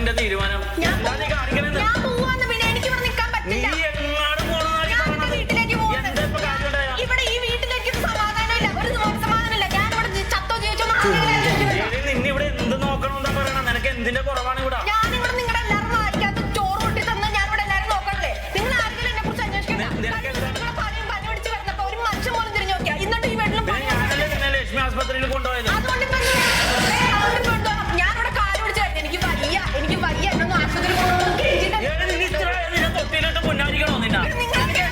നിന്റെ തീരുമാനം? നിന്നിവിടെ എന്ത് നോക്കണമെന്നാ പറയണ? നിനക്ക് എന്തിന്റെ കുറവാണ് ഇവിടെ? ലക്ഷ്മി ആസ്പത്രിയിൽ കൊണ്ടുപോയത് തൊട്ടിലിട്ട് പൊന്നാരിക്കണോ നിന്നെ?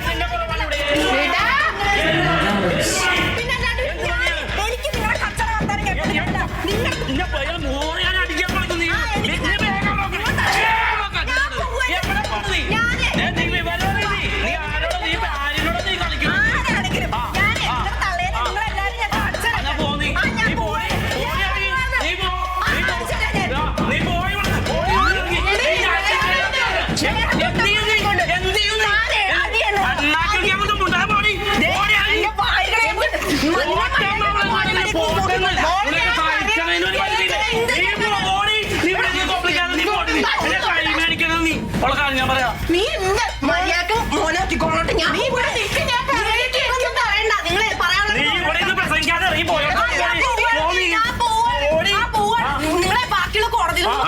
എന്തിന്റെ കുറവാണ് ഇവിടെ? ഞാൻ പറയാ നീ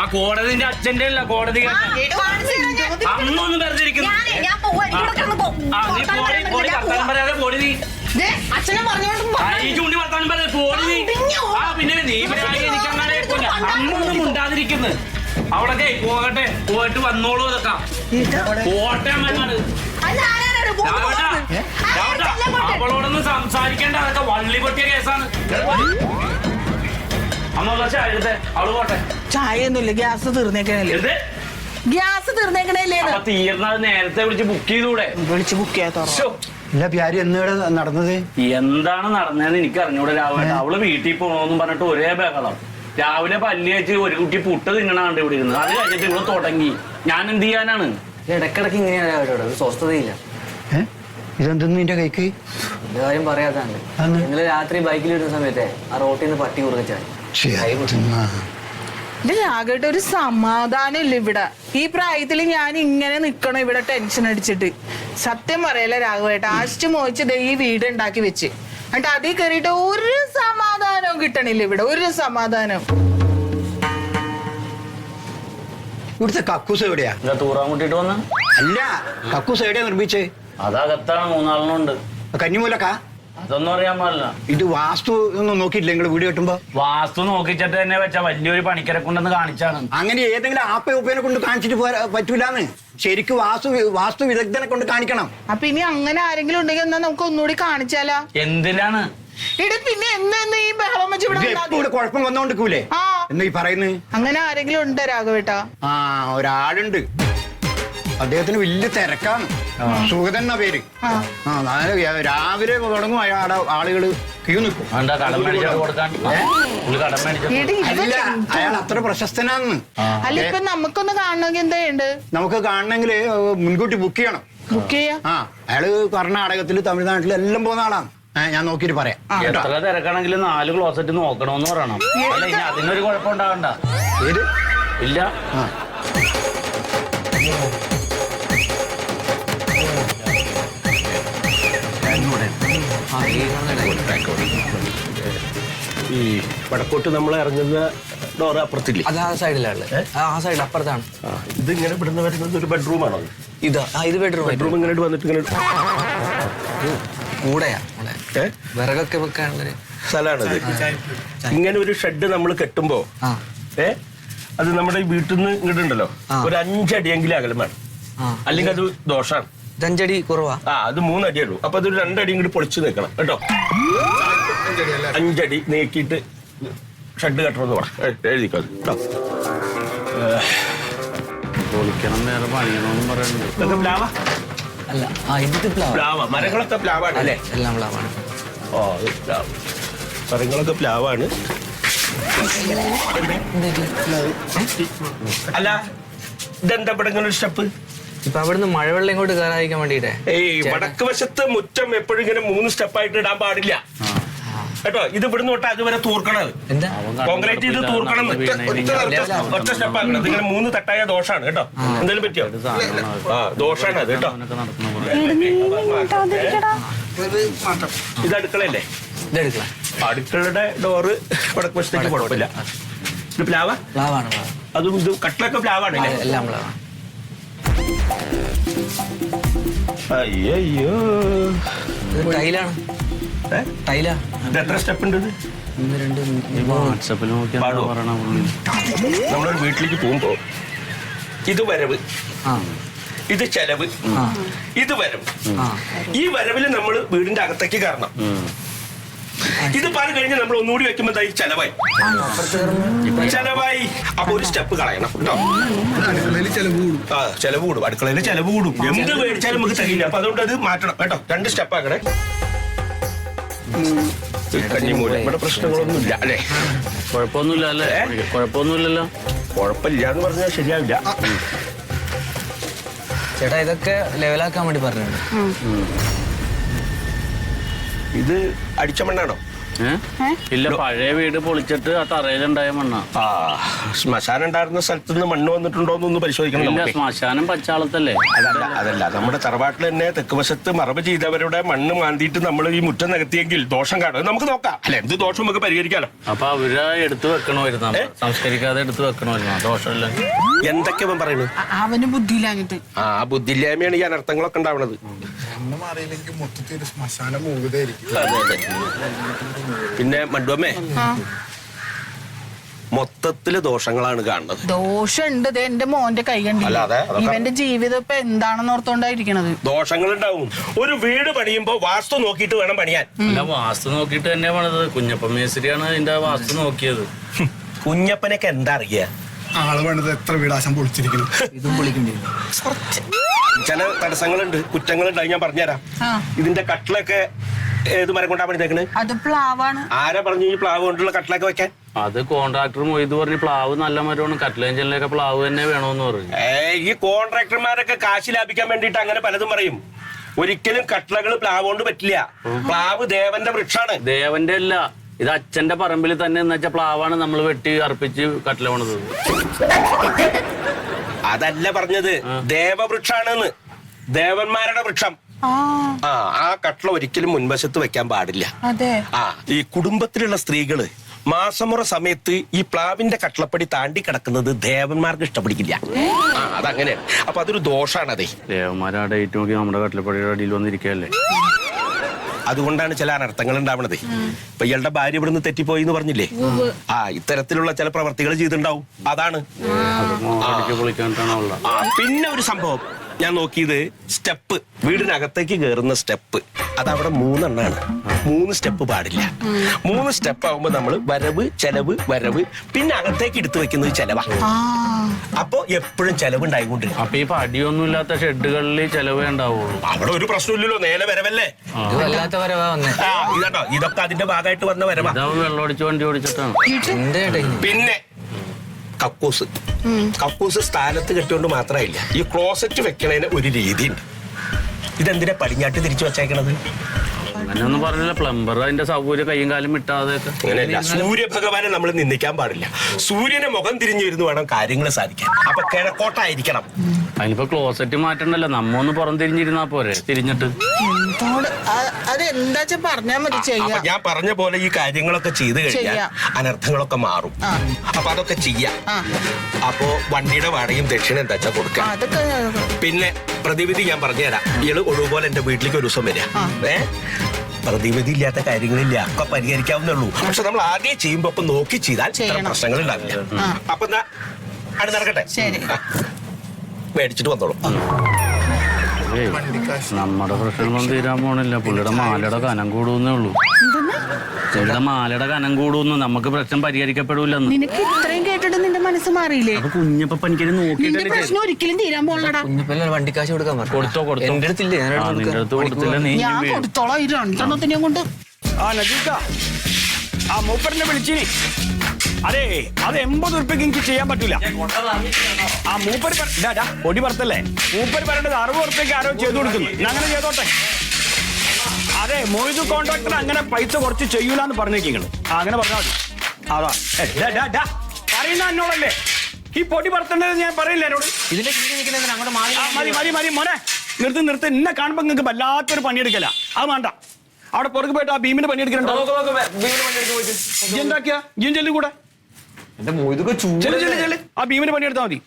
ആ കോടതിന്റെ അച്ഛന്റെ അല്ല കോടതി അന്നൊന്നും വെറുതിരിക്കുന്നു. വർത്താനം പറയാതെ പോടി നീ. ഈ ചൂണ്ടി വർത്താനം പറയാതെ പോടി നീ. ആ പിന്നെ നീ എനിക്കങ്ങനെ അന്നൊന്നും ഉണ്ടാതിരിക്കുന്നു. അവിടെ പോകട്ടെ, പോയിട്ട് വന്നോളൂ. ഇതൊക്കെ പോട്ടെ അമ്മമാര്. അവളോടൊന്നും സംസാരിക്കേണ്ട, അതൊക്കെ വള്ളി പൊട്ടിയ കേസാണ്. അമ്മ ചായ എടുത്തേ, അവള് പോട്ടെ. ചായ ഒന്നുമില്ല, ഗ്യാസ് തീർന്നേക്കണല്ലേ. ഗ്യാസ് തീർന്നേക്കണല്ലേ. തീർന്നത് നേരത്തെ വിളിച്ച് ബുക്ക് ചെയ്തൂടെ? വിളിച്ച് ബുക്ക് ചെയ്യാത്ത നടന്നത് എന്താണ് നടന്നതെന്ന് എനിക്ക് അറിഞ്ഞൂടെ. രാവിലെ അവള് വീട്ടിൽ പോണോന്നും പറഞ്ഞിട്ട് ഒരേ ബഹളം. രാവിലെ പല്ലി വെച്ച് ഒരു കുട്ടി പുട്ട് തിന്നണാണ്ട് ഇവിടെ ഇരുന്ന്. അത് കഴിഞ്ഞിട്ട് ഇവിടെ തുടങ്ങി. ഞാൻ എന്ത് ചെയ്യാനാണ്? ഇടക്കിടക്ക് ഇങ്ങനെയാണ്, സ്വസ്ഥതയില്ല. ഇതെന്തെന്ന് നിന്റെ കൈക്ക് കാര്യം പറയാത്താണ്ട്. ഇന്നലെ രാത്രി ബൈക്കിൽ വരുന്ന സമയത്തെ ആ റോട്ടിൽ നിന്ന് പട്ടി കുറുകച്ചായി. രാഘവേട്ട ഒരു സമാധാനം ഇല്ല ഇവിടെ. ഈ പ്രായത്തില് ഞാൻ ഇങ്ങനെ നിക്കണം ഇവിടെ ടെൻഷൻ അടിച്ചിട്ട്. സത്യം പറയല്ലേ രാഘവേട്ട, ആശിച്ച് മോഹിച്ചത് ഈ വീട് ഉണ്ടാക്കി വെച്ച് എന്നിട്ട് അതിൽ കയറിയിട്ട് ഒരു സമാധാനവും കിട്ടണില്ല ഇവിടെ, ഒരു സമാധാനം. ഇവിടുത്തെ കക്കൂസ് എവിടെയാ? തൂറാൻ മുട്ടിട്ട് വന്ന അല്ല, കക്കൂസ് എവിടെയാ നിർമ്മിച്ചേ? അതകത്താണ്, 3 ആളിനുണ്ട്. കന്നിമൂലക്കാ? അതൊന്നും അറിയാൻ പാടില്ല. ഇത് വാസ്തു ഒന്നും നോക്കിയിട്ടില്ല നിങ്ങൾ വീട് കെട്ടുമ്പോ? വാസ്തു നോക്കിച്ചിട്ട് തന്നെ വെച്ചാ വലിയൊരു പണിക്കരെ കൊണ്ടെന്ന് കാണിച്ചാണ്. അങ്ങനെ ഏതെങ്കിലും ആപ്പനെ കൊണ്ട് കാണിച്ചിട്ട് പറ്റൂലെന്ന്. ശരിക്കും വാസ്തു വിദഗ്ധനെ കൊണ്ട് കാണിക്കണം. അപ്പൊ ഇനി അങ്ങനെ ആരെങ്കിലും ഉണ്ടെങ്കിൽ എന്നാ നമുക്ക് ഒന്നുകൂടി കാണിച്ചാലാ? എന്തിനാണ് ഇവിടെ പിന്നെ എന്ന് ഈ ബഹളം വെച്ച് ഇവിടെ കുഴപ്പം വന്നോണ്ടിരിക്കൂലേ എന്ന് ഈ പറയുന്നത്? അങ്ങനെ ആരെങ്കിലും ഉണ്ട് രാഘവേട്ട? ആ, ഒരാളുണ്ട്. അദ്ദേഹത്തിന് വലിയ തിരക്കാണ്. സുഗതൻ എന്ന പേര്. രാവിലെ തുടങ്ങും ആളുകള് ക്യൂ നിൽക്കും. അയാൾ അത്ര പ്രശസ്തനാന്ന്. അല്ല, ഇപ്പൊ നമുക്കൊന്ന് കാണണമെങ്കിൽ എന്താ ഉണ്ട്? നമുക്ക് കാണണമെങ്കിൽ മുൻകൂട്ടി ബുക്ക് ചെയ്യണം. ബുക്ക് ചെയ്യാം. അയാള് കർണാടകത്തില് തമിഴ്നാട്ടില് എല്ലാം പോകുന്ന ആളാണ്. ഞാൻ നോക്കിട്ട് പറയാം. എത്ര തിരക്കാണെങ്കിലും 4 ക്ലോസറ്റ് നോക്കണമെന്ന് പറയണം. അല്ല, അതിനൊരു കുഴപ്പം ഉണ്ടാവണ്ട. ഇല്ല. ഈ വടക്കോട്ട് നമ്മൾ ഇറങ്ങുന്ന ഡോർ അപ്പുറത്തില്ലേ? അത് ആ സൈഡിലാണ്. ആ സൈഡിൽ അപ്പുറത്താണ്. ഇത് ഇങ്ങനെ ഇവിടുന്ന് വരുന്നത് ഒരു ബെഡ്റൂമാണോ? ഇത് ബെഡ്റൂം ഇങ്ങനെ വന്നിട്ട് ഇങ്ങനെ കൂടെയാ വിറകൊക്കെ വെക്കാനുള്ളൊരു സ്ഥലമാണിത്. ഇങ്ങനെ ഒരു ഷെഡ് നമ്മൾ കെട്ടുമ്പോ അത് നമ്മുടെ ഈ വീട്ടിൽ നിന്ന് ഇങ്ങോട്ടുണ്ടല്ലോ ഒരു 5 അടിയെങ്കിലും അകലം വേണം, അല്ലെങ്കിൽ അത് ദോഷമാണ്. 5 അടി കുറവാ. അത് 3 അടിയുള്ളൂ. അപ്പൊ അതൊരു 2 അടി ഇങ്ങോട്ട് പൊളിച്ചു നിൽക്കണം കേട്ടോ. 5 അടി നീക്കിയിട്ട് ഷെഡ് കെട്ടണമെന്ന് പറയാം. എഴുതിക്കോ കേട്ടോ. പൊളിക്കണം, വേറെ പണിയണമെന്നും പറയുന്നുണ്ട്. പ്ലാവ അല്ല, ഇത് പ്ലാവ. മരങ്ങളൊക്കെ പ്ലാവാണ് അല്ലേ? എല്ലാം പ്ലാവാണ്. മരങ്ങളൊക്കെ പ്ലാവാണ്. അല്ല, ഇതെന്താ ഇവിടെ ഇങ്ങനെ ഒരു സ്റ്റെപ്പ്? ഇപ്പൊ അവിടുന്ന് മഴവെള്ളം ഇങ്ങോട്ട് കയറാതിരിക്കാൻ വേണ്ടിട്ടേ. വടക്ക് വശത്ത് മുറ്റം എപ്പോഴും ഇങ്ങനെ 3 സ്റ്റെപ്പായിട്ട് ഇടാൻ പാടില്ല. കേട്ടോ. ഇത് ഇവിടുന്ന് തൊട്ട് അതുവരെ തൂർക്കണത്. എന്താ കോൺക്രീറ്റ് ചെയ്ത് തൂർക്കണം. ഒറ്റ സ്റ്റെപ്പാക്കണം. ഇതിങ്ങനെ 3 തട്ടായ ദോഷമാണ് കേട്ടോ. എന്തെങ്കിലും പറ്റിയോ? ആ ദോഷമാണ് അത് കേട്ടോ. ഇത് അടുക്കളയല്ലേ? ഇതെടുക്കണം. അടുക്കളയുടെ ഡോറ് വടക്ക് വശത്തേക്ക് കുഴപ്പമില്ല. ഇത് പ്ലാവ? പ്ലാവാണ്. അതും ഇത് കട്ടിലൊക്കെ പ്ലാവാണ്. എല്ലാം പ്ലാവാണ്. അയ്യോ ഇത് ടൈലാണ്. ടൈലാ. ഇത് എത്ര സ്റ്റെപ്പ് ഉണ്ട്? ഇത് 1 2 വാട്സപ്പിൽ നോക്കിയാൽ നമ്മളൊരു വീട്ടിലേക്ക് പോകുമ്പോ ഇത് വരവ്, ഇത് ചെലവ്, ഇത് വരവ്. ഈ വരവില് നമ്മൾ വീടിന്റെ അകത്തേക്ക് കയറണം. ഇത് പാല് കഴിഞ്ഞ് നമ്മൾ ഒന്നുകൂടി വെക്കുമ്പോ ചെലവായി. അപ്പൊ ഒരു സ്റ്റെപ്പ് കളയണം കേട്ടോ. ആ ചെലവ് കൂടും. അടുക്കളയിൽ ചെലവ് കൂടും. എന്ത് മേടിച്ചാലും നമുക്ക് തികയില്ല. അപ്പൊ അതുകൊണ്ട് അത് മാറ്റണം കേട്ടോ. 2 സ്റ്റെപ്പ് ആക്കണേ. കഞ്ഞിമൂല ഇവിടെ പ്രശ്നങ്ങളൊന്നും ഇല്ല അല്ലേ? കുഴപ്പമൊന്നുമില്ല അല്ലേ? കുഴപ്പമൊന്നുമില്ലല്ലോ. കുഴപ്പമില്ല എന്ന് പറഞ്ഞാൽ ശരിയാവില്ല. ചേട്ടാ ഇതൊക്കെ ലെവലാക്കാൻ വേണ്ടി പറഞ്ഞിട്ടുണ്ട്. ഇത് അടിച്ച മണ്ണാണോ? ഇല്ല, പഴയ വീട് പൊളിച്ചിട്ട് ആ തറയിലുണ്ടായ മണ്ണാ. ആ ശ്മശാനം ഉണ്ടായിരുന്ന സ്ഥലത്ത് നിന്ന് മണ്ണ് വന്നിട്ടുണ്ടോ എന്നൊന്ന് പരിശോധിക്കണം. ഇല്ല, ശ്മശാനം പച്ചാളത്തല്ലേ? അതല്ല നമ്മുടെ തറവാട്ടിൽ തന്നെ തെക്ക് വശത്ത് മറവ് ചെയ്തവരുടെ മണ്ണ് മാന്തിയിട്ട് നമ്മൾ ഈ മുറ്റം നികത്തിയെങ്കിൽ ദോഷം കാണും. നമുക്ക് നോക്കാം അല്ലെ, എന്ത് ദോഷം നമുക്ക് പരിഹരിക്കാലോ. അപ്പൊ അവര് എടുത്തു വെക്കണമായിരുന്നു, സംസ്കരിക്കാതെ എടുത്തു വെക്കണമായിരുന്നു. ദോഷമല്ല. എന്തൊക്കെ അവൻ പറയുന്നു? അവന് ബുദ്ധിയില്ലാഞ്ഞിട്ട്. ആ ബുദ്ധിയില്ലായ്മയാണ് ഈ അനർത്ഥങ്ങളൊക്കെ ഉണ്ടാവണത്. പിന്നെ മണ്ടുവമ്മേ, മൊത്തത്തില് ദോഷങ്ങളാണ് കാണുന്നത്. ദോഷമുണ്ട്. ഇത് എന്റെ മോന്റെ കൈ കണ്ടില്ല. അല്ലാതെ ഇവന്റെ ജീവിതം ഇപ്പൊ എന്താണെന്ന് ഓർത്തോണ്ടായിരിക്കണത്. ദോഷങ്ങൾ ഉണ്ടാവും. ഒരു വീട് പണിയുമ്പോ വാസ്തു നോക്കിയിട്ട് വേണം പണിയാൻ. അല്ല, വാസ്തു നോക്കിയിട്ട് തന്നെ പണിത്. കുഞ്ഞപ്പ മേസ്ത്രിയാണ് ഇതിന്റെ വാസ്തു നോക്കിയത്. കുഞ്ഞപ്പനൊക്കെ എന്താ അറിയാ? ആള് വേണ്ടത് എത്ര വീടാശം പൊളിച്ചിരിക്കുന്നു. ഇതും പൊളിക്കേണ്ടി ചില തടസ്സങ്ങളുണ്ട്, കുറ്റങ്ങളുണ്ട്. ഞാൻ പറഞ്ഞുതരാം. ഇതിന്റെ കട്ടിലൊക്കെ ഏത് മരം കൊണ്ടാ പണിതേക്കണ്? അത് പ്ലാവാണ്. ആരാ പറഞ്ഞു ഈ പ്ലാവ് കൊണ്ടുള്ള കട്ടിലൊക്കെ വെക്കാൻ? അത് കോൺട്രാക്ടർ മൊയ്ത് പറഞ്ഞ് പ്ലാവ് നല്ല മരമാണ്, കട്ടിലേഞ്ചലിലൊക്കെ പ്ലാവ് തന്നെ വേണമെന്ന് പറഞ്ഞു. ഈ കോൺട്രാക്ടർമാരൊക്കെ കാശ് ലാഭിക്കാൻ വേണ്ടിട്ട് അങ്ങനെ പലതും പറയും. ഒരിക്കലും കട്ടിലകൾ പ്ലാവ് കൊണ്ട് പറ്റില്ല. പ്ലാവ് ദേവന്റെ വൃക്ഷാണ്. ദേവന്റെ അല്ല, ഇത് അച്ഛന്റെ പറമ്പിൽ തന്നെ എന്ന് വെച്ചാൽ പ്ലാവാണ് നമ്മൾ വെട്ടി അർപ്പിച്ച് കട്ടില പണിത്. അതല്ല പറഞ്ഞത്, ദേവവൃക്ഷാണെന്ന്. ദേവന്മാരുടെ വൃക്ഷം. ആ കട്ടില ഒരിക്കലും മുൻവശത്ത് വെക്കാൻ പാടില്ല. ഈ കുടുംബത്തിലുള്ള സ്ത്രീകള് മാസമുറ സമയത്ത് ഈ പ്ലാവിന്റെ കട്ടിളപ്പടി താണ്ടി കിടക്കുന്നത് ദേവന്മാർക്ക് ഇഷ്ടപ്പെടില്ല. അതങ്ങനെയാണ്. അപ്പൊ അതൊരു ദോഷാണതേ. ദേവന്മാർ ആ ഡേറ്റ് നോക്കി നമ്മുടെ കട്ടിലപ്പടിയുടെ അടിയിൽ വന്നിരിക്കല്ലേ. അതുകൊണ്ടാണ് ചില അനർത്ഥങ്ങൾ ഉണ്ടാവണത്. ഇപ്പൊ ഇയാളുടെ ഭാര്യ ഇവിടുന്ന് തെറ്റിപ്പോയി എന്ന് പറഞ്ഞില്ലേ? ഇത്തരത്തിലുള്ള ചില പ്രവർത്തികൾ ചെയ്തിട്ടുണ്ടാവും. അതാണ്. പിന്നെ ഒരു സംഭവം ഞാൻ നോക്കിയത്, സ്റ്റെപ്പ്, വീടിനകത്തേക്ക് കയറുന്ന സ്റ്റെപ്പ്, അതവിടെ 3 എണ്ണാണ്. 3 സ്റ്റെപ്പ് പാടില്ല. 3 സ്റ്റെപ്പ് ആവുമ്പോ നമ്മള് വരവ്, ചെലവ്, വരവ്, പിന്നെ അകത്തേക്ക് എടുത്തു വെക്കുന്നത് ചെലവാ. അപ്പൊ എപ്പോഴും ചെലവ് ഉണ്ടായിക്കൊണ്ടിരിക്കും. അപ്പൊ ഈ പടിയൊന്നും ഇല്ലാത്ത ഷെഡുകളിൽ ചെലവേ ഉണ്ടാവുള്ളൂ. അവിടെ ഒരു പ്രശ്നമില്ലല്ലോ, നേരെ വരവല്ലേ. ഇതാട്ടോ, ഇതൊക്കെ അതിന്റെ ഭാഗമായിട്ട് വന്ന വരവാ. വെള്ളം അടിച്ച് വണ്ടി ഓടിച്ചിട്ടാണ്. പിന്നെ കക്കൂസ് സ്ഥാനത്ത് കെട്ടിയോണ്ട് മാത്രമില്ല, ഈ ക്ലോസറ്റ് വെക്കണതിന് ഒരു രീതിയുണ്ട്. ഇതെന്തിനാ പടിഞ്ഞാട്ട് തിരിച്ചു വെച്ചേക്കണത്? അങ്ങനെയൊന്നും പറഞ്ഞില്ല. പ്ലംബർ അതിന്റെ സൗകര്യം കയ്യും കാലും വിട്ടാതെ. അങ്ങനെയല്ല, സൂര്യഭഗവാനെ നമ്മൾ നിന്ദിക്കാൻ പാടില്ല. സൂര്യനെ മുഖം തിരിഞ്ഞിരുന്ന് വേണം കാര്യങ്ങൾ സാധിക്കാൻ. അപ്പൊ കിഴക്കോട്ടായിരിക്കണം. അതിനിപ്പോ ക്ലോസറ്റ് മാറ്റണ്ടല്ലോ, നമ്മ ഒന്ന് പുറം തിരിഞ്ഞിരുന്നാ പോരെ, തിരിഞ്ഞിട്ട്. അതെന്താ പറഞ്ഞാ മതി. അപ്പൊ ഞാൻ പറഞ്ഞ പോലെ ഈ കാര്യങ്ങളൊക്കെ ചെയ്ത് കഴിഞ്ഞാൽ അനർത്ഥങ്ങളൊക്കെ മാറും. അപ്പൊ അതൊക്കെ ചെയ്യാം. അപ്പോ വണ്ടിയുടെ വാടകയും ദക്ഷിണ എന്താ വെച്ചാ കൊടുക്കാം. പിന്നെ പ്രതിവിധി ഞാൻ പറഞ്ഞുതരാം. ഇയാള് ഒഴിവുപോലെ എന്റെ വീട്ടിലേക്ക് ഒരു ദിവസം വരാം. പ്രതിവിധി ഇല്ലാത്ത കാര്യങ്ങളില്ല, ഒക്കെ പരിഹരിക്കാവുന്നുള്ളൂ. പക്ഷെ നമ്മൾ ആദ്യം ചെയ്യുമ്പോ ഒപ്പം നോക്കി ചെയ്താൽ പ്രശ്നങ്ങൾ ഉണ്ടാവില്ല. അപ്പൊ എന്നാ അത് നടക്കട്ടെ, മേടിച്ചിട്ട് വന്നോളൂ. നമ്മുടെ പ്രശ്നങ്ങളൊന്നും തീരാൻ പോണില്ല. പുള്ളിയുടെ മാലയുടെ കനം കൂടുന്നേ ഉള്ളൂ. പുള്ളിയുടെ മാലയുടെ കനം കൂടുന്നു, നമുക്ക് പ്രശ്നം പരിഹരിക്കപ്പെടൂലെന്ന്. നിനക്ക് ഇത്രയും കേട്ടിട്ട് നിന്റെ മനസ്സ് മാറിയില്ലേ? അപ്പൊ കുഞ്ഞപ്പ പണിക്കര് നോക്കിയിട്ട് പ്രശ്നം ഒരിക്കലും തീരാൻ പോകണടാ. വണ്ടിക്കാശ് കൊടുക്കാൻ കൊടുത്തോ. എന്റെ അടുത്തില്ലേ? നിന്റെ അടുത്ത് കൊടുത്തില്ല. നീ ഞാൻ കൊടുത്തോളാം. ഈ 2 കൊണ്ട് ആ മൂപ്പറിനെ വിളിച്ചിനി. അതെ, അത് 80 ഉറുപ്പിക്ക് എനിക്ക് ചെയ്യാൻ പറ്റൂല. ആ മൂപ്പര് പൊടി പറത്തല്ലേ, മൂപ്പര് പറയേണ്ടത് 60 ഉറുപ്പിക്ക് ആരോ ചെയ്തു കൊടുക്കുന്നു. അങ്ങനെ ചെയ്തോട്ടെ. അതെ അതെ മൊയ്തു കോൺട്രാക്ടർ അങ്ങനെ പൈസ കുറച്ച് ചെയ്യൂലെന്ന് പറഞ്ഞേക്കിങ്ങള് അങ്ങനെ പറഞ്ഞാൽ മതി. അതാ പറയുന്ന എന്നോടല്ലേ ഈ പൊടി പറത്തേണ്ടത് ഞാൻ പറയില്ല എന്നോട്. ഇതിന്റെ കീഴിൽ നിൽക്കുന്നത് അങ്ങോട്ട് മാറി മതി മോനെ നിർത്ത് എന്നെ കാണുമ്പോ നിങ്ങൾക്ക് വല്ലാത്തൊരു പണിയെടുക്കല. അത് വേണ്ട. അവിടെ പുറകെ പോയിട്ട് ആ ഭീമിന് പണിയെടുക്കണ്ടോ? എന്താക്കിയാ ജീൻ ചെല്ലു കൂടെ എന്റെ മൊയ്തൊക്കെ ചെല്ലു ആ ഭീമിന് പണിയെടുത്താൽ മതി.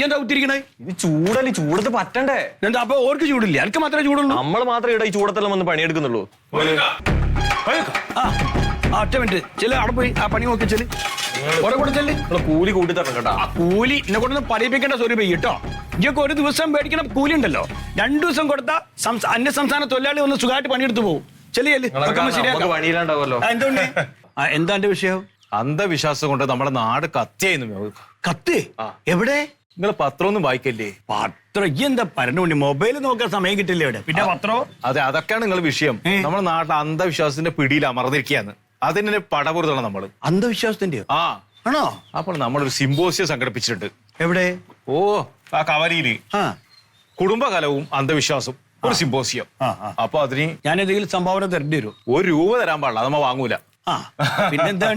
എന്താ കുത്തിരിക്കണേ? ഇത് ചൂടല്ലേ, ചൂടത്ത് പറ്റണ്ടേ? എന്താ അപ്പൊ ഓർക്ക് ചൂടില്ല? എനിക്ക് മാത്രമേ ചൂടുള്ളൂ. നമ്മൾ മാത്രമേ ഇവിടെ ഈ ചൂടത്തെല്ലാം വന്ന് പണിയെടുക്കുന്നുള്ളൂ. ഒറ്റ മിനിറ്റ് ചെല്ല്, അവിടെ പോയി ആ പണി നോക്കി ചെല്ല്. ഓരോ കൂടെ ചെല്ല്. കൂലി കൂട്ടി തരണം കേട്ടോ. ആ കൂലി എന്നെ കൊണ്ടൊന്നും പറയിപ്പിക്കേണ്ട സ്വരൂപം കേട്ടോ. ഇതൊക്കെ ഒരു ദിവസം മേടിക്കണം കൂലി ഉണ്ടല്ലോ. 2 ദിവസം കൊടുത്താൽ അന്യ സംസ്ഥാന തൊഴിലാളി ഒന്ന് സുഖമായിട്ട് പണിയെടുത്ത് പോകും. പണിയില്ലാണ്ടാവുമല്ലോ. എന്തുകൊണ്ട്? എന്താ എന്റെ വിഷയം? അന്ധവിശ്വാസം കൊണ്ട് നമ്മുടെ നാട് കത്തിയായിരുന്നു. കത്ത് എവിടെ? നിങ്ങൾ പത്രമൊന്നും വായിക്കല്ലേ? പത്രം എന്താ പറഞ്ഞോണ്ടി? മൊബൈൽ നോക്കാൻ സമയം കിട്ടില്ല ഇവിടെ. പിന്നെ പത്രോ? അതെ, അതൊക്കെയാണ് നിങ്ങൾ വിഷയം. നമ്മുടെ നാട്ടിൽ അന്ധവിശ്വാസത്തിന്റെ പിടിയിൽ അമർന്നിരിക്കുകയാണ്. അതിനെ പടപുറത്താണ് നമ്മള്. അന്ധവിശ്വാസത്തിന്റെ ആണോ? അപ്പോൾ നമ്മളൊരു സിമ്പോസിയം സംഘടിപ്പിച്ചിട്ടുണ്ട്. എവിടെ? ഓ, ആ കവരിയില് കുടുംബകലവും അന്ധവിശ്വാസം ഒരു സിമ്പോസിയം. അപ്പൊ അതിന് ഞാൻ എന്തെങ്കിലും സംഭാവന തരേണ്ടി വരും? ₹1 തരാൻ പാടില്ല, നമ്മ വാങ്ങൂല. പിന്നെന്താ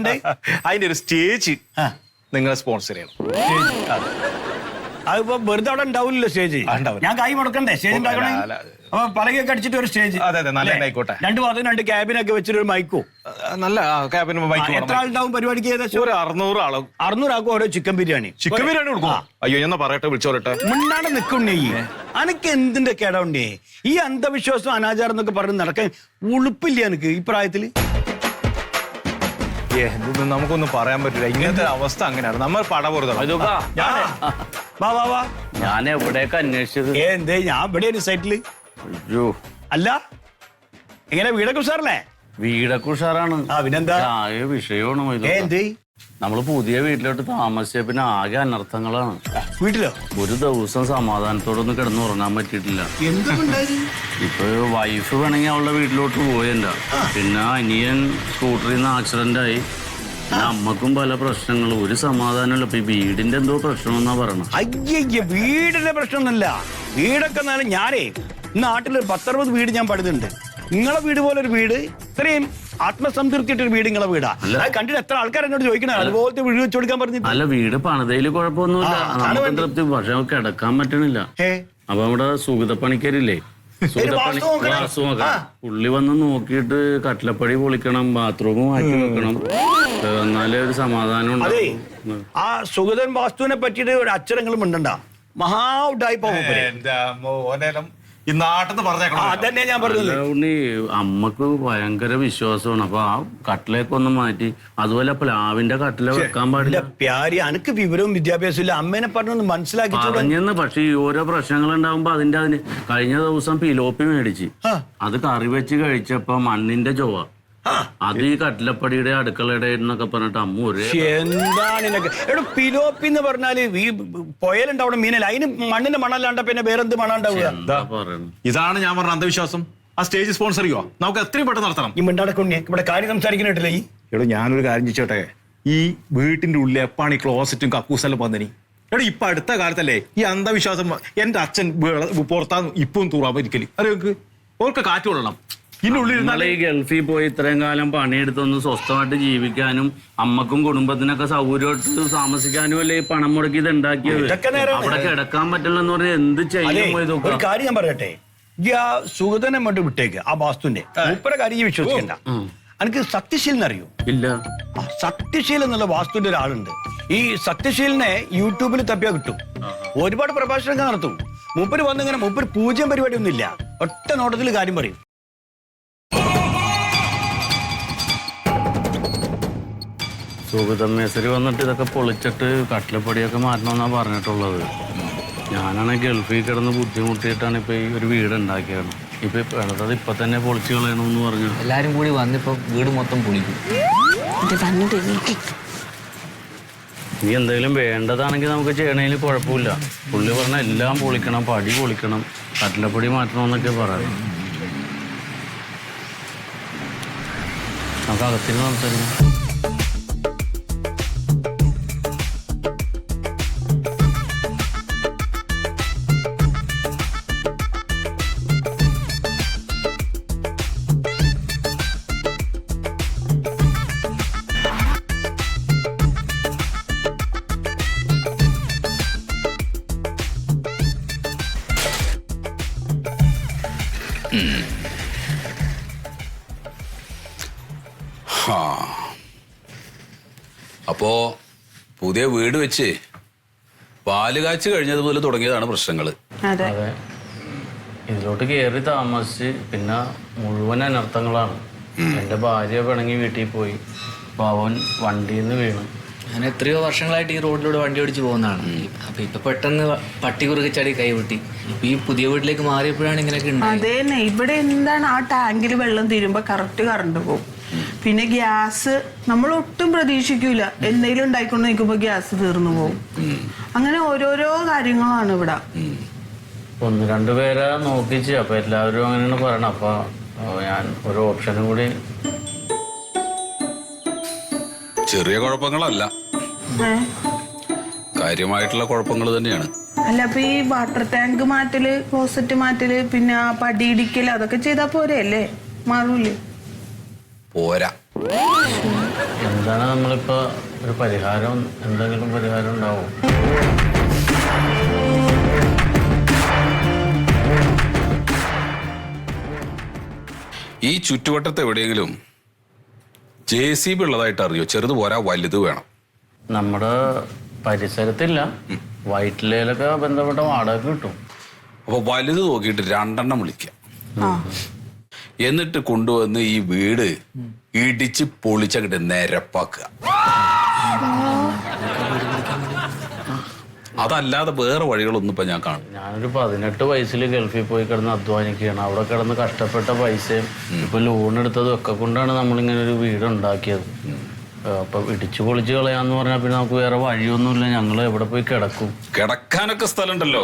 അതിന്റെ ഒരു സ്റ്റേജ് നിങ്ങളെ സ്പോൺസർ ചെയ്യണം. അതിപ്പോ വെറുതെ അവിടെ ഉണ്ടാവില്ലല്ലോ സ്റ്റേജ്. ഞാൻ കൈ മുടക്കണ്ടേ സ്റ്റേജ് ഉണ്ടാക്കണേ? അപ്പൊ പലകൊക്കെ അടിച്ചിട്ട് ഒരു സ്റ്റേജ്. അതെ നല്ല ആയിക്കോട്ടെ. 2 ഭാഗത്തും 2 ക്യാബിനൊക്കെ വെച്ചിട്ട് ഒരു മൈക്കോ. നല്ല ക്യാബിന് മൈക്ക്. എത്ര ആളുണ്ടാവും പരിപാടിക്ക്? ഏകദേശം ഒരു 600 ആളും. 600 ആക്കും ഓരോ ചിക്കൻ ബിരിയാണി. ചിക്കൻ ബിരിയാണി കൊടുക്കും? അയ്യോ എന്നാ പറയട്ടെ, വിളിച്ചോളട്ടെ. മുന്നാടെ നിൽക്കുന്നേ. അനക്ക് എന്തിന്റെ കേടണ്ടേ? ഈ അന്ധവിശ്വാസം അനാചാരം എന്നൊക്കെ പറഞ്ഞ് നടക്കാൻ ഉളുപ്പില്ല എനിക്ക് ഈ പ്രായത്തില്. നമുക്കൊന്നും പറയാൻ പറ്റില്ല. ഇങ്ങനത്തെ അവസ്ഥ അങ്ങനെയാണ്. നമ്മൾ പടപുറത്താണ്. ഞാൻ എവിടെയൊക്കെ അന്വേഷിച്ചത്. എന്തേ ഞാൻ ഇവിടെ സൈറ്റില്. അയ്യോ അല്ല എങ്ങനെ വീടൊക്കെ ഉഷാറല്ലേ? വീടൊക്കെ ഉഷാറാണ്. പിന്നെന്താ വിഷയമാണ്. എന്തേ? നമ്മള് പുതിയ വീട്ടിലോട്ട് താമസിച്ച പിന്നെ ആകെ അനർത്ഥങ്ങളാണ്. വീട്ടിലോ? ഒരു ദിവസം സമാധാനത്തോടൊന്ന് കിടന്നുറങ്ങാൻ പറ്റിയിട്ടില്ല. ഇപ്പൊ വൈഫ് വേണമെങ്കിൽ അവളുടെ വീട്ടിലോട്ട് പോയല്ല. പിന്നെ അനിയൻ സ്കൂട്ടറിൽ നിന്ന് ആക്സിഡന്റ് ആയി. അമ്മക്കും പല പ്രശ്നങ്ങളും. ഒരു സമാധാനമല്ല. ഇപ്പൊ ഈ വീടിന്റെ എന്തോ പ്രശ്നമെന്നാ പറയണം. അയ്യ വീടിന്റെ പ്രശ്നമൊന്നുമില്ല. വീടൊക്കെ എന്നാലും ഞാനേ നാട്ടിലൊരു 10-60 വീട് ഞാൻ പണിതുണ്ട്. നിങ്ങളെ വീട് പോലെ ഒരു വീട്, ഇത്രയും ആത്മസംതൃപ്തിയിട്ടൊരു വീട് നിങ്ങളെ വീടാ. അത് കണ്ടിട്ട് എത്ര ആൾക്കാർ എന്നോട് ചോദിക്കണേ അതുപോലത്തെ വീട് വെച്ചു കൊടുക്കാൻ പറഞ്ഞിട്ട്. അല്ല വീട് പണിതയില് കുഴപ്പമൊന്നുമില്ല. നമുക്ക് തൃപ്തി. പക്ഷെ കിടക്കാൻ പറ്റണില്ല. അപ്പൊ അവിടെ സുഗതപ്പണിക്കരില്ലേ, പുള്ളി വന്ന് നോക്കിയിട്ട് കട്ടിലപ്പടി പൊളിക്കണം, ബാത്റൂം മാറ്റി വെക്കണം, എന്നാലേ ഒരു സമാധാനം. ആ സുഗതൻ വാസ്തുവിനെ പറ്റിയിട്ട് ഒരു അക്ഷരങ്ങളും ഉണ്ടണ്ട. മഹാ ഉഡായിപ്പോ ഈ നാട്ടിൽ പറഞ്ഞേക്കണം. അതന്നെ ഞാൻ പറഞ്ഞത്. ഉണ്ണി അമ്മക്ക് ഭയങ്കര വിശ്വാസമാണ്. അപ്പൊ ആ കട്ടിലേക്കൊന്ന് മാറ്റി. അതുപോലെ പ്ലാവിന്റെ കട്ടില വെക്കാൻ പാടില്ല. പ്യാരി അനക്ക് വിവരവും വിദ്യാഭ്യാസവും ഇല്ല. അമ്മേനെ പറഞ്ഞൊന്ന് മനസ്സിലാക്കി പറഞ്ഞെന്ന്. പക്ഷെ ഈ ഓരോ പ്രശ്നങ്ങൾ ഉണ്ടാവുമ്പോ അതിന് കഴിഞ്ഞ ദിവസം പിലോപ്പി മേടിച്ച് അത് കറി വെച്ച് കഴിച്ചപ്പോ മണ്ണിന്റെ ചൊവ്വ. അത് ഈ കട്ടിലപ്പടിയുടെ അടുക്കളയുടെ എന്നൊക്കെ പറഞ്ഞിട്ട് അമ്മ എന്താണ് പിലോപ്പി എന്ന് പറഞ്ഞാല് ഈ പുയലുണ്ടാവണം മീനല്ല. അതിന് മണ്ണിന്റെ മണല്ലാണ്ട പിന്നെ വേറെന്ത് മണമുണ്ടാവുക? ഇതാണ് ഞാൻ പറഞ്ഞ അന്ധവിശ്വാസം. ആ സ്റ്റേജ് സ്പോൺസർ ചെയ്യുക. നമുക്ക് എത്രയും പെട്ടെന്ന് നടത്തണം. ഈ മിണ്ടാടക്കൊണ്ടേ ഇവിടെ കാര്യം സംസാരിക്കുന്നിട്ടില്ല. ഞാനൊരു കാര്യം ചോദിച്ചോട്ടെ. ഈ വീട്ടിന്റെ ഉള്ളിൽ എപ്പാണ് ഈ ക്ലോസറ്റും കക്കൂസെല്ലാം വന്നിനി? ഇപ്പൊ അടുത്ത കാലത്തല്ലേ ഈ അന്ധവിശ്വാസം. എന്റെ അച്ഛൻ പുറത്താന്ന് ഇപ്പം തൂറാൻ ഒരിക്കല് അറിയൊക്കെ ഓർക്ക് കാറ്റ് കൊള്ളണം. ഈ ഗൾഫിൽ പോയി ഇത്രയും കാലം പണിയെടുത്തൊന്ന് സ്വസ്ഥമായിട്ട് ജീവിക്കാനും അമ്മക്കും കുടുംബത്തിനൊക്കെ സൗകര്യമായിട്ട് താമസിക്കാനും അല്ലേ ഈ പണം മുടക്കി ഇത് ഉണ്ടാക്കിയത്. അവിടെ കിടക്കാൻ പറ്റില്ലെന്ന് പറഞ്ഞാൽ എന്ത് ചെയ്യും? ഒരു കാര്യം ഞാൻ പറയട്ടെ. ഈ ആ സുഗതനെ കൊണ്ട് വിട്ടേക്ക്. ആ വാസ്തുവിന്റെ മൂപ്പര കാര്യം വിശ്വസിക്കണ്ട. എനിക്ക് സത്യശീലൻ അറിയോ? ഇല്ല. സത്യശീലൻ എന്നുള്ള വാസ്തുവിന്റെ ഒരാളുണ്ട്. ഈ സത്യശീലനെ യൂട്യൂബിൽ തപ്പിയാ കിട്ടും. ഒരുപാട് പ്രഭാഷണങ്ങൾ നടത്തും. മൂപ്പര് വന്നിങ്ങനെ മൂപ്പര് പൂജ്യം പരിപാടി ഒന്നും ഇല്ല. ഒറ്റ നോട്ടത്തിൽ കാര്യം പറയും. സുഗതം മേസരി വന്നിട്ട് ഇതൊക്കെ പൊളിച്ചിട്ട് കട്ടിലപ്പടിയൊക്കെ മാറ്റണമെന്നാണ് പറഞ്ഞിട്ടുള്ളത്. ഞാനാണെങ്കിൽ ഗൾഫിൽ കിടന്ന് ബുദ്ധിമുട്ടിയിട്ടാണ് ഇപ്പൊ ഈ ഒരു വീട് ഉണ്ടാക്കിയത്. ഇപ്പൊ അത് ഇപ്പൊ തന്നെ പൊളിച്ചു കളയണമെന്ന് പറഞ്ഞു. എല്ലാരും കൂടി വന്നിപ്പോ വീട് മൊത്തം പൊളിക്കും. നീ എന്തെങ്കിലും വേണ്ടതാണെങ്കിൽ നമുക്ക് ചെയ്യണേല് കുഴപ്പമില്ല. പുള്ളി പറഞ്ഞ എല്ലാം പൊളിക്കണം, പടി പൊളിക്കണം, കട്ടിലപ്പടി മാറ്റണമെന്നൊക്കെ പറയാം. നമുക്ക് അകത്തിന് സംസാരിക്കാം. അപ്പോ പുതിയ വീട് വെച്ച് പാല് കാച്ച് കഴിഞ്ഞതുപോലെ തുടങ്ങിയതാണ് പ്രശ്നങ്ങൾ. അതെ, ഇതിലോട്ട് കയറി താമസിച്ച് പിന്നെ മുഴുവൻ അനർത്ഥങ്ങളാണ്. എൻ്റെ ഭാര്യ പിണങ്ങി വീട്ടിൽ പോയി, അപ്പോൾ അവൻ വണ്ടിയിൽ നിന്ന് വീണു. ഞാൻ എത്രയോ വർഷങ്ങളായിട്ട് ഈ റോഡിലൂടെ വണ്ടി ഓടിച്ച് പോകുന്നതാണ്. അപ്പൊ ഇപ്പൊ പെട്ടെന്ന് പട്ടി കുറുകെ ചാടി കൈവിട്ടി. ഇപ്പൊ ഈ പുതിയ വീട്ടിലേക്ക് മാറിയപ്പോഴാണ് ഇങ്ങനെയൊക്കെ ഉണ്ടായത്. അതേന്നെ, ഇവിടെ എന്താണ് ആ ടാങ്കിൽ വെള്ളം തീരുമ്പോ കറക്റ്റ് കറണ്ട് പോകും. പിന്നെ ഗ്യാസ് നമ്മൾ ഒട്ടും പ്രതീക്ഷിക്കൂല, എന്തെങ്കിലും ഉണ്ടായിക്കൊണ്ട് നിൽക്കുമ്പോ ഗ്യാസ് തീർന്നു പോകും. അങ്ങനെ ഓരോരോ കാര്യങ്ങളാണ് ഇവിടെ. 1-2 പേരെ നോക്കിച്ച്, അപ്പൊ എല്ലാവരും അങ്ങനെയാണ് പറയണം. അപ്പൊ ഞാൻ ഒരു ഓപ്ഷനും കൂടി. ചെറിയ കുഴപ്പങ്ങളല്ല, കാര്യമായിട്ടുള്ള കുഴപ്പങ്ങൾ തന്നെയാണ്. അല്ല, അപ്പൊ ഈ വാട്ടർ ടാങ്ക് മാറ്റല്, ക്ലോസറ്റ് മാറ്റല്, പിന്നെ പടി ഇടിക്കല്, അതൊക്കെ ചെയ്താ പോരെ അല്ലേ? മാറൂലേ? പോരാ. എന്താണ് നമ്മളിപ്പോ ഒരു പരിഹാരം, എന്തെങ്കിലും പരിഹാരം ഉണ്ടാവും? ഈ ചുറ്റുവട്ടത്ത് എവിടെയെങ്കിലും JCB ഉള്ളതായിട്ട് അറിയോ? ചെറുത് പോരാ, വലുത് വേണം. നമ്മുടെ പരിസരത്തില്ല, വൈറ്റിലൊക്കെ ബന്ധപ്പെട്ട വാടക കിട്ടും. അപ്പൊ വലുത് നോക്കിയിട്ട് 2 എണ്ണം വിളിക്കാം. എന്നിട്ട് കൊണ്ടുവന്ന് ഈ വീട് ഇടിച്ച് പൊളിച്ചങ്ങട്ട് നിരപ്പാക്കുക. അതല്ലാതെ വേറെ വഴികളൊന്നും ഇപ്പൊ ഞാൻ കാണും. ഞാനൊരു 18 വയസ്സിൽ ഗൾഫിൽ പോയി കിടന്ന് അധ്വാനിക്കുകയാണ്. അവിടെ കിടന്ന് കഷ്ടപ്പെട്ട പൈസയും ഇപ്പൊ ലോൺ എടുത്തതും ഒക്കെ കൊണ്ടാണ് നമ്മളിങ്ങനെ ഒരു വീട് ഉണ്ടാക്കിയത്. അപ്പൊ ഇടിച്ചു പൊളിച്ച് കളയാന്ന് പറഞ്ഞാൽ പിന്നെ നമുക്ക് വേറെ വഴിയൊന്നുമില്ല. ഞങ്ങൾ എവിടെ പോയി കിടക്കും? കിടക്കാനൊക്കെ സ്ഥലമുണ്ടല്ലോ.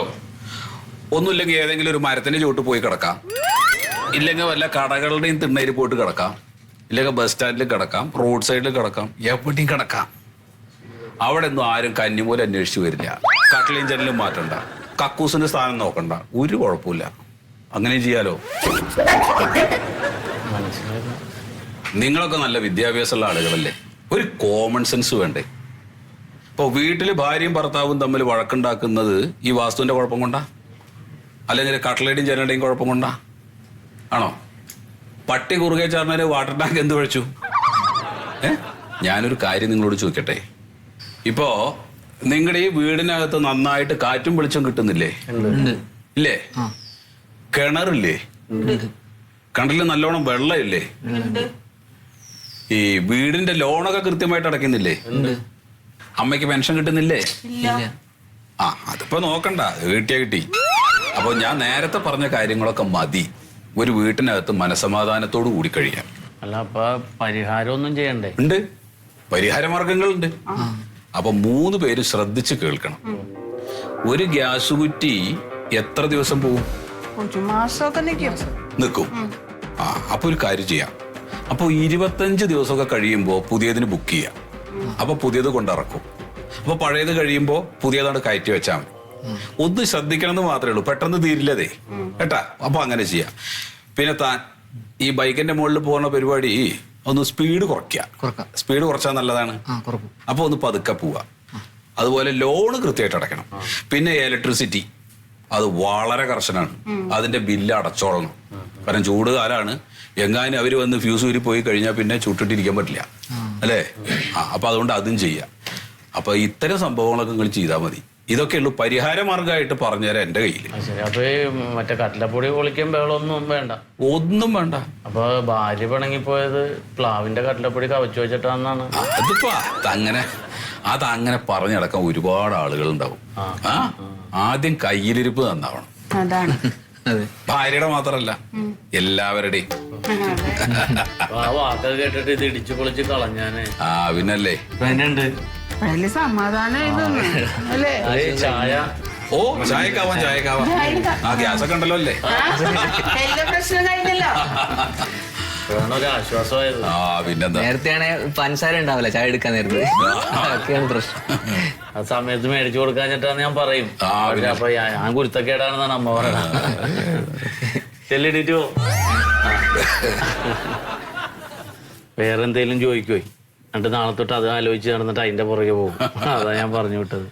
ഒന്നുമില്ലെങ്കിൽ ഏതെങ്കിലും ഒരു മരത്തിന്റെ ചുവട്ട് പോയി കിടക്കാം, ഇല്ലെങ്കിൽ വല്ല കടകളുടെയും തിണ്ണയിൽ പോയിട്ട് കിടക്കാം, ഇല്ലെങ്കിൽ ബസ് സ്റ്റാൻഡിൽ കിടക്കാം, റോഡ് സൈഡിൽ കിടക്കാം, എവിടെയും കിടക്കാം. അവിടെ ഒന്നും ആരും കന്നിമൂലം അന്വേഷിച്ചു വരില്ല. കട്ടിലും ജനലും മാറ്റണ്ട, കക്കൂസിന്റെ സ്ഥാനം നോക്കണ്ട, ഒരു കുഴപ്പമില്ല. അങ്ങനെ ചെയ്യാലോ. നിങ്ങളൊക്കെ നല്ല വിദ്യാഭ്യാസമുള്ള ആളുകളല്ലേ, ഒരു കോമൺ സെൻസ് വേണ്ടേ? ഇപ്പൊ വീട്ടില് ഭാര്യയും ഭർത്താവും തമ്മിൽ വഴക്കുണ്ടാക്കുന്നത് ഈ വാസ്തുവിന്റെ കുഴപ്പം കൊണ്ടാ, അല്ലെങ്കിൽ കട്ടലയുടെയും ജനലുടെയും കുഴപ്പം കൊണ്ടാ ആണോ? പട്ടി കുറുകെ ചേർന്നാല് വാട്ടർ ടാങ്ക് എന്ത് കഴിച്ചു? ഞാനൊരു കാര്യം നിങ്ങളോട് ചോദിക്കട്ടെ. ഇപ്പോ നിങ്ങളുടെ ഈ വീടിനകത്ത് നന്നായിട്ട് കാറ്റും വെളിച്ചം കിട്ടുന്നില്ലേ? ഇല്ലേ? കിണറില്ലേ? കിണറിൽ നല്ലോണം വെള്ളമില്ലേ? ഈ വീടിന്റെ ലോണൊക്കെ കൃത്യമായിട്ട് അടയ്ക്കുന്നില്ലേ? അമ്മയ്ക്ക് പെൻഷൻ കിട്ടുന്നില്ലേ? അതിപ്പോ നോക്കണ്ട, കിട്ടിയാ കിട്ടി. അപ്പൊ ഞാൻ നേരത്തെ പറഞ്ഞ കാര്യങ്ങളൊക്കെ മതി ഒരു വീട്ടിനകത്ത് മനസമാധാനത്തോടു കൂടി കഴിയാൻ. അല്ല, അപ്പൊ പരിഹാരമൊന്നും ചെയ്യണ്ടേ? ഉണ്ട്, പരിഹാര മാർഗങ്ങളുണ്ട്. അപ്പൊ 3 പേര് ശ്രദ്ധിച്ച് കേൾക്കണം. ഒരു ഗ്യാസ് കുറ്റി എത്ര ദിവസം പോവും? നിൽക്കും. അപ്പൊ ഒരു കാര്യം ചെയ്യാം. അപ്പൊ 25 ദിവസമൊക്കെ കഴിയുമ്പോ പുതിയതിന് ബുക്ക് ചെയ്യാം. അപ്പൊ പുതിയത് കൊണ്ടിറക്കും. അപ്പൊ പഴയത് കഴിയുമ്പോ പുതിയതാണ് കയറ്റി വെച്ചാൽ മതി. ഒന്ന് ശ്രദ്ധിക്കണം എന്ന് മാത്രമേ ഉള്ളൂ, പെട്ടെന്ന് തീരില്ലതേ കേട്ടാ. അപ്പൊ അങ്ങനെ ചെയ്യാം. പിന്നെ താൻ ഈ ബൈക്കിന്റെ മുകളിൽ പോകുന്ന പരിപാടി ഒന്ന് സ്പീഡ് കുറയ്ക്കുക. സ്പീഡ് കുറച്ചാൽ നല്ലതാണ്. അപ്പൊ ഒന്ന് പതുക്കെ പോവുക. അതുപോലെ ലോണ് കൃത്യമായിട്ട് അടയ്ക്കണം. പിന്നെ ഇലക്ട്രിസിറ്റി അത് വളരെ കർശനമാണ്. അതിന്റെ ബില്ല് അടച്ചോളണം. കാരണം ചൂട് കാലാണ്. എങ്ങാനും അവര് വന്ന് ഫ്യൂസ് ഊരി പോയി കഴിഞ്ഞാൽ പിന്നെ ചുട്ടിട്ടിരിക്കാൻ പറ്റില്ല അല്ലേ? അപ്പൊ അതുകൊണ്ട് അതും ചെയ്യാം. അപ്പൊ ഇത്തരം സംഭവങ്ങളൊക്കെ നിങ്ങൾ ചെയ്താൽ മതി. ഇതൊക്കെ ഉള്ളൂ പരിഹാര മാർഗമായിട്ട് പറഞ്ഞുതരാം എന്റെ കയ്യിൽ. അപ്പൊ മറ്റേ കട്ടിലപ്പൊടി പൊളിക്കാൻ ബഹളമൊന്നും വേണ്ട? ഒന്നും വേണ്ട. അപ്പൊ ഭാര്യ പിണങ്ങിപ്പോയത് പ്ലാവിന്റെ കട്ടിലപ്പൊടി കവച്ചു വെച്ചിട്ടാന്നാണ്? അതിപ്പോ അതങ്ങനെ പറഞ്ഞു നടക്കാൻ ഒരുപാട് ആളുകൾ ഉണ്ടാവും. ആദ്യം കയ്യിലിരിപ്പ് നന്നാവണം. അതാണ് ഭാര്യയുടെ മാത്രല്ല, എല്ലാവരുടെയും. ആ വാക്കൊക്കെ കേട്ടിട്ട് ഇത് ഇടിച്ചു പൊളിച്ച് കളഞ്ഞാന്. പിന്നല്ലേ സമാധാനം അല്ലേ? ചായ ഓ ചായക്കാവാം ഗ്യാസൊക്കെ ഉണ്ടല്ലോ അല്ലേ? എല്ലാ പ്രശ്നം കഴിഞ്ഞല്ലോ. ഒരാശ്വാസമായത്. പിന്നെന്താ, നേരത്തെയാണ് പഞ്ചസാര ഉണ്ടാവില്ല ചായ എടുക്കാൻ നേരത്തെ. അതൊക്കെയാണ് പ്രശ്നം. ആ സമയത്ത് മേടിച്ചു കൊടുക്കാഞ്ഞിട്ടാന്ന് ഞാൻ പറയും. അപ്പൊ ഞാൻ കുരുത്തക്കേടാണെന്നാണ് അമ്മ പറയണത്. ചെല്ലിടിറ്റോ വേറെ എന്തേലും ചോദിക്കുവോ? എന്നിട്ട് നാളെ തൊട്ട് അത് ആലോചിച്ച് നടന്നിട്ട് അതിന്റെ പുറകെ പോകും. അതാ ഞാൻ പറഞ്ഞു വിട്ടത്.